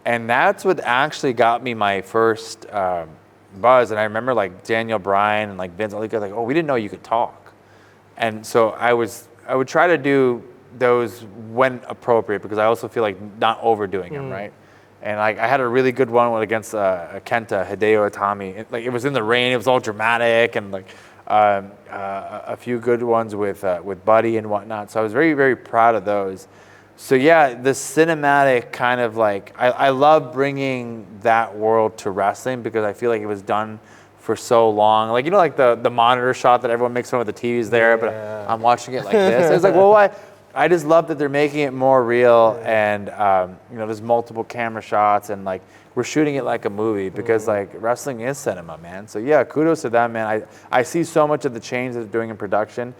And that's what actually got me my first buzz. And I remember like Daniel Bryan and like Vince, all these guys like, oh, we didn't know you could talk. And so I would try to do those when appropriate, because I also feel like not overdoing them, right? And like I had a really good one against Kenta, Hideo Itami. It was in the rain, it was all dramatic, and like a few good ones with Buddy and whatnot. So I was very, very proud of those. So the cinematic kind of like, I love bringing that world to wrestling, because I feel like it was done for so long. Like, like the monitor shot that everyone makes fun of, the TV's there, but I'm watching it like this. It's like, well, why? I just love that they're making it more real, and there's multiple camera shots, and like we're shooting it like a movie, because like wrestling is cinema, man. So kudos to them, man. I see so much of the change that they're doing in production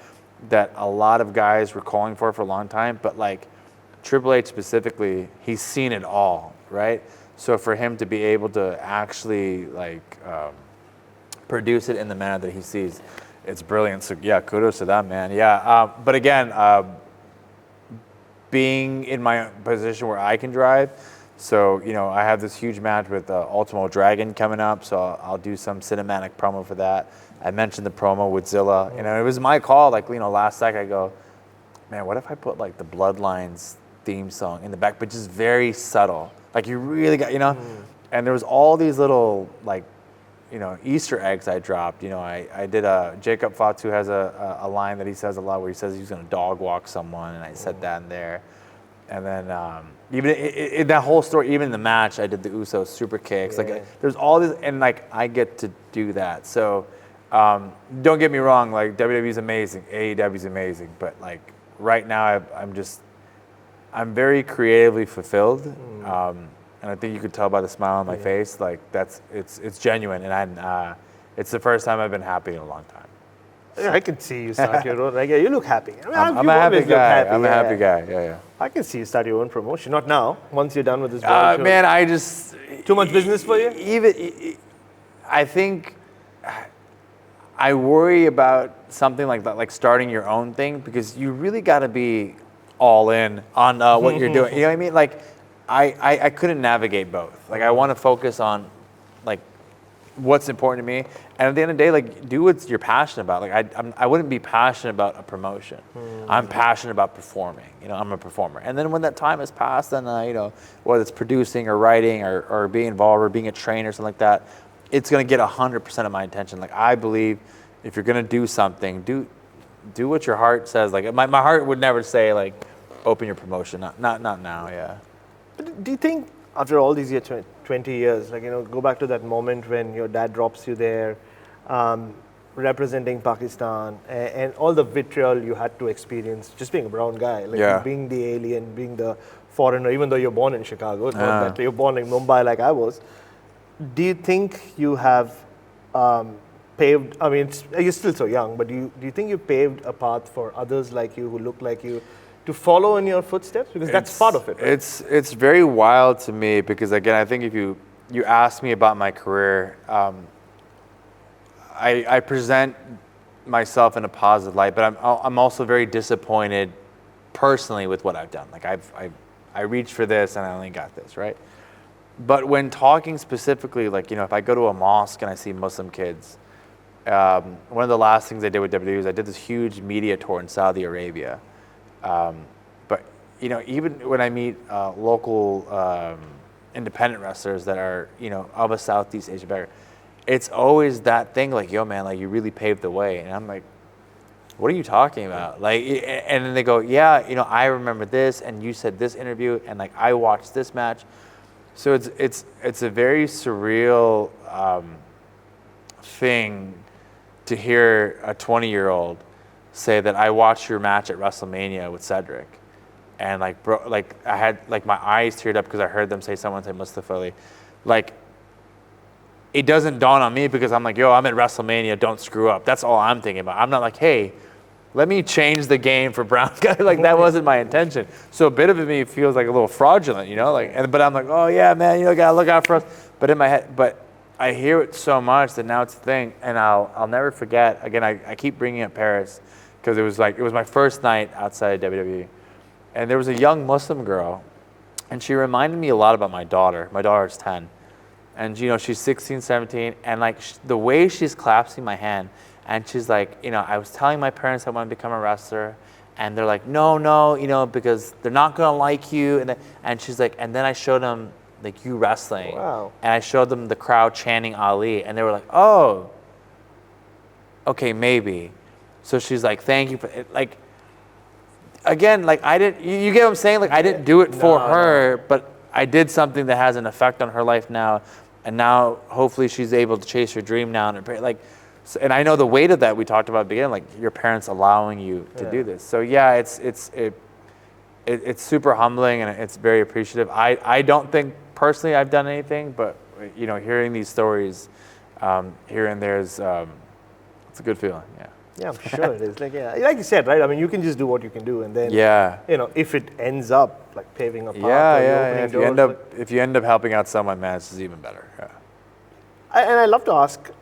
that a lot of guys were calling for a long time, but like Triple H specifically, he's seen it all, right? So for him to be able to actually like produce it in the manner that he sees, it's brilliant. So kudos to them, man. But again, being in my position where I can drive, so I have this huge match with Ultimo Dragon coming up, so I'll do some cinematic promo for that. I mentioned the promo with Zilla. It was my call. Like last second, I go, man, what if I put like the Bloodlines theme song in the back, but just very subtle. Like you really got, and there was all these little like, Easter eggs I dropped. I did Jacob Fatu has a line that he says a lot where he says he's going to dog walk someone, and I said that in there. And then even in that whole story, even in the match, I did the Usos super kicks. Like there's all this, and like I get to do that. So Don't get me wrong, like WWE is amazing, AEW is amazing, but like right now I'm very creatively fulfilled, and I think you could tell by the smile on my face, like it's genuine, and it's the first time I've been happy in a long time. Yeah, I can see you start your own. Like, yeah, you look happy. I mean, I'm a happy guy. I'm a happy guy. Yeah. I can see you start your own promotion. Not now. Once you're done with this. Man, I just too much business for you. I think I worry about something like that, like starting your own thing, because you really got to be all in on what you're doing. You know what I mean? Like, I couldn't navigate both. Like, I want to focus on like what's important to me, and at the end of the day, like, do what you're passionate about. Like, I wouldn't be passionate about a promotion. I'm passionate about performing. You know, I'm a performer. And then when that time has passed, then you know, whether it's producing or writing or being involved or being a trainer or something like that, it's gonna get 100% of my attention. Like, I believe if you're gonna do something, do what your heart says. Like, my heart would never say like, open your promotion. Not now. Yeah. But do you think after all these years, 20 years, like, you know, go back to that moment when your dad drops you there, representing Pakistan, and all the vitriol you had to experience, just being a brown guy, like being the alien, being the foreigner, even though you're born in Chicago, not that you're born in Mumbai like I was. Do you think you have paved, I mean, you're still so young, but do you think you paved a path for others like you, who look like you, to follow in your footsteps? Because that's part of it, right? It's very wild to me, because again, I think if you ask me about my career, I present myself in a positive light, but I'm also very disappointed personally with what I've done. Like, I reached for this and I only got this, right? But when talking specifically, like, you know, if I go to a mosque and I see Muslim kids, one of the last things I did with WWE is I did this huge media tour in Saudi Arabia. But, you know, even when I meet local independent wrestlers that are, you know, of a Southeast Asian background, it's always that thing like, yo, man, like, you really paved the way. And I'm like, what are you talking about? Like, and then they go, yeah, you know, I remember this, and you said this interview, and like, I watched this match. So it's a very surreal thing to hear a 20-year-old say that I watched your match at WrestleMania with Cedric, and like, bro, like, I had like my eyes teared up because I heard them say, someone say Mustafa Ali. Like, it doesn't dawn on me, because I'm like, yo, I'm at WrestleMania, don't screw up. That's all I'm thinking about. I'm not like, hey, let me change the game for brown guys. Like, that wasn't my intention. So a bit of me feels like a little fraudulent, you know? Like, but I'm like, oh yeah, man, you know, gotta look out for us. But in my head, but I hear it so much that now it's a thing, and I'll never forget. Again, I keep bringing up Paris, because it was my first night outside of WWE, and there was a young Muslim girl, and she reminded me a lot about my daughter. My daughter's 10, and you know, she's 16, 17, and like the way she's clasping my hand. And she's like, you know, I was telling my parents I want to become a wrestler, and they're like, no, you know, because they're not gonna like you. And she's like, and then I showed them like you wrestling, wow. And I showed them the crowd chanting Ali, and they were like, oh, okay, maybe. So she's like, thank you for it. Like, again, like, I didn't. You get what I'm saying? Like, I didn't do it for her, but I did something that has an effect on her life now, and now hopefully she's able to chase her dream now, and like. And I know the weight of that we talked about at the beginning, like your parents allowing you to do this. So yeah, it's super humbling, and it's very appreciative. I don't think personally I've done anything, but you know, hearing these stories here and there is it's a good feeling. Yeah. Yeah, I'm sure it is. Like, yeah, like you said, right? I mean, you can just do what you can do, and then you know, if it ends up like paving a path, If you end up if you end up helping out someone, man, it's even better. Yeah. And I love to ask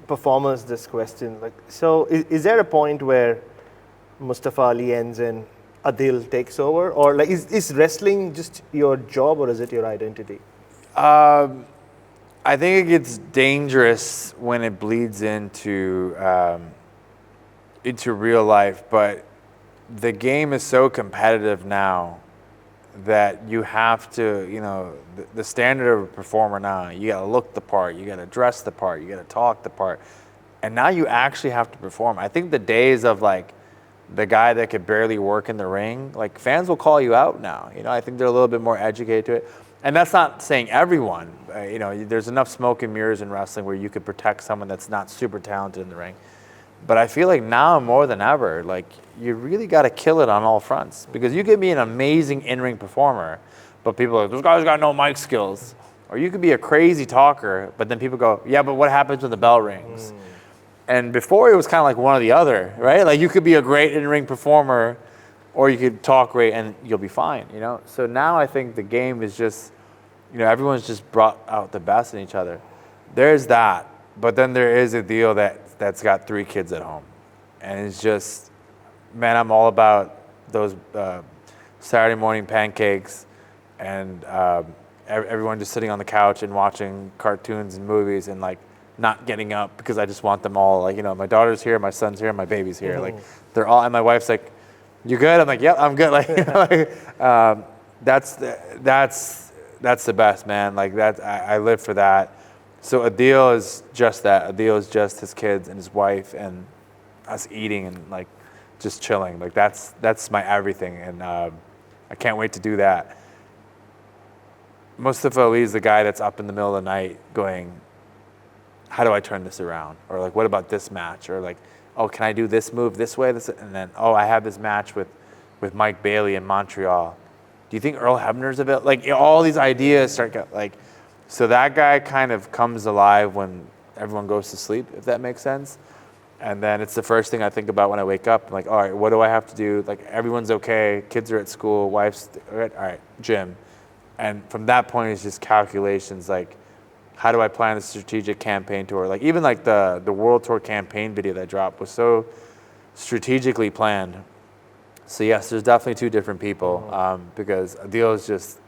performers this question, like, so is there a point where Mustafa Ali ends and Adil takes over, or like is wrestling just your job, or is it your identity? I think it gets dangerous when it bleeds into real life, but the game is so competitive now that you have to, you know, the standard of a performer now, you gotta look the part, you gotta dress the part, you gotta talk the part, and now you actually have to perform. I think the days of like the guy that could barely work in the ring, like, fans will call you out now. You know, I think they're a little bit more educated to it. And that's not saying everyone. You know, there's enough smoke and mirrors in wrestling where you could protect someone that's not super talented in the ring. But I feel like now more than ever, like you really got to kill it on all fronts, because you could be an amazing in-ring performer, but people are like, this guy's got no mic skills. Or you could be a crazy talker, but then people go, yeah, but what happens when the bell rings? And before it was kind of like one or the other, right? Like you could be a great in-ring performer, or you could talk great and you'll be fine, you know? So now I think the game is just, you know, everyone's just brought out the best in each other. There's that, but then there is a deal that's got 3 kids at home. And it's just, man, I'm all about those Saturday morning pancakes and everyone just sitting on the couch and watching cartoons and movies and like not getting up because I just want them all, like, you know, my daughter's here, my son's here, my baby's here. Like they're all, and my wife's like, you good? I'm like, yep, I'm good. Like, you know, that's the best, man. Like that, I live for that. So Adil is just that. Adil is just his kids and his wife and us eating and like just chilling. Like that's my everything, and I can't wait to do that. Mustafa Ali is the guy that's up in the middle of the night going, how do I turn this around? Or like, what about this match? Or like, oh, can I do this move this way? And then, oh, I have this match with Mike Bailey in Montreal. Do you think Earl Hebner's available? Like, you know, all these ideas start like, so that guy kind of comes alive when everyone goes to sleep, if that makes sense. And then it's the first thing I think about when I wake up. I'm like, all right, what do I have to do? Like, everyone's okay. Kids are at school. Wife's, all right, gym. And from that point, it's just calculations. Like, how do I plan a strategic campaign tour? Like, even like the World Tour campaign video that dropped was so strategically planned. So yes, there's definitely 2 different people, because Adil is just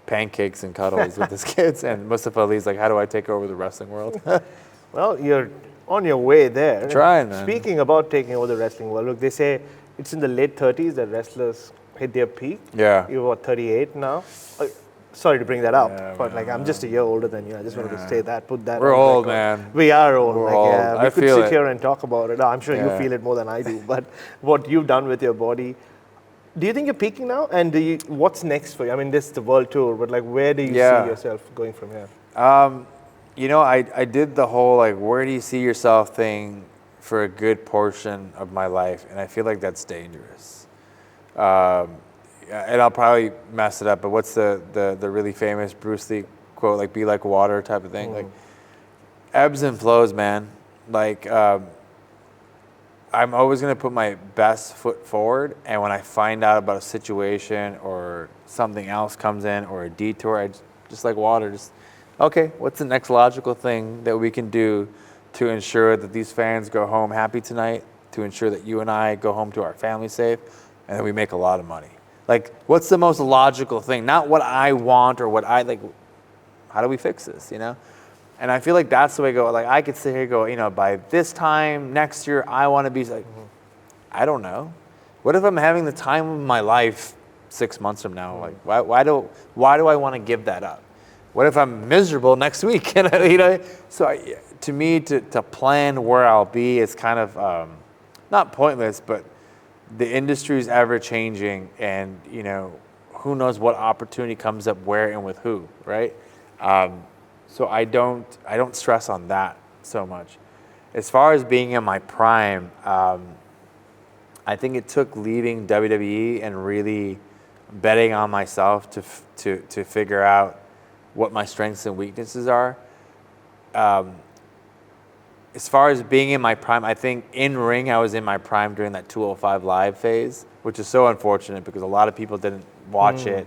pancakes and cuddles with his kids, and Mustafa Ali's like, how do I take over the wrestling world? Well, you're on your way there. Trying, man. Speaking about taking over the wrestling world, look, they say it's in the late 30s that wrestlers hit their peak. Yeah. You're what, 38 now? Sorry to bring that up, Yeah, but like I'm just a year older than you. I just wanted to say that, put that. We're on old, record. man. We are old. We're like, old. Yeah, we I could feel sit it. here and talk about it. I'm sure you feel it more than I do. But what you've done with your body, do you think you're peaking now? And what's next for you? I mean, this is the world tour, but like, where do you see yourself going from here? You know, I did the whole like, where do you see yourself thing for a good portion of my life, and I feel like that's dangerous. And I'll probably mess it up, but what's the really famous Bruce Lee quote, like, be like water type of thing? Like, ebbs and flows, man. Like, I'm always going to put my best foot forward, and when I find out about a situation or something else comes in or a detour, I just like water, just, okay, what's the next logical thing that we can do to ensure that these fans go home happy tonight, to ensure that you and I go home to our family safe, and then we make a lot of money? Like, what's the most logical thing? Not what I want or what I, like, how do we fix this, you know? And I feel like that's the way I go. Like, I could sit here and go, you know, by this time next year, I want to be like, I don't know. What if I'm having the time of my life 6 months from now? Like, why do I want to give that up? What if I'm miserable next week? And, you know, so to me, to plan where I'll be is kind of not pointless, but the industry is ever changing, and you know, who knows what opportunity comes up where and with who, right? So I don't stress on that so much. As far as being in my prime, I think it took leaving WWE and really betting on myself to figure out what my strengths and weaknesses are. As far as being in my prime, I think in ring I was in my prime during that 205 Live phase, which is so unfortunate because a lot of people didn't watch it.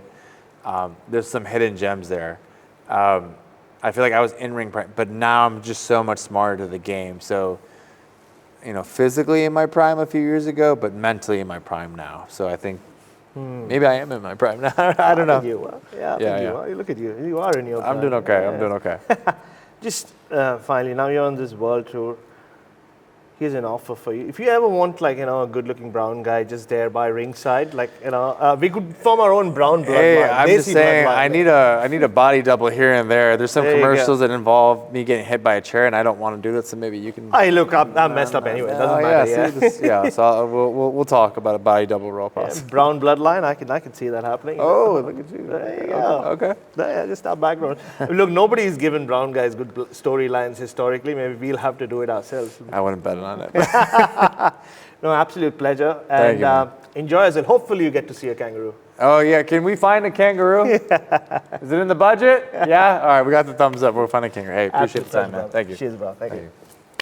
There's some hidden gems there. I feel like I was in ring prime, but now I'm just so much smarter to the game. So, you know, physically in my prime a few years ago, but mentally in my prime now. So I think maybe I am in my prime now. I don't know. You are. Yeah, I think you are. Look at you. You are in your prime. I'm doing okay. Yeah. I'm doing okay. Just finally, now you're on this world tour. here's an offer for you. If you ever want, like, a good-looking brown guy just there by ringside, like, we could form our own brown bloodline. Hey, I'm just Desi saying, bloodline. I need a body double here and there. There's some There you go. commercials that involve me getting hit by a chair, and I don't want to do that. So maybe you can. Hey, look, I'm messed up anyway. It doesn't matter. Yeah. So we'll talk about a body double role possibly. Brown bloodline, I can see that happening. Oh, look at you. There you go. Okay. Yeah, just our background. Look, nobody's given brown guys good storylines historically. Maybe we'll have to do it ourselves. I wouldn't bet on it. No, absolute pleasure. Thank And you, enjoy as well. Hopefully you get to see a kangaroo. Oh yeah, can we find a kangaroo? Is it in the budget? Yeah. All right, we got the thumbs up. We'll find a kangaroo. Hey, appreciate the time, man. Thank you. Cheers, bro. Thank you.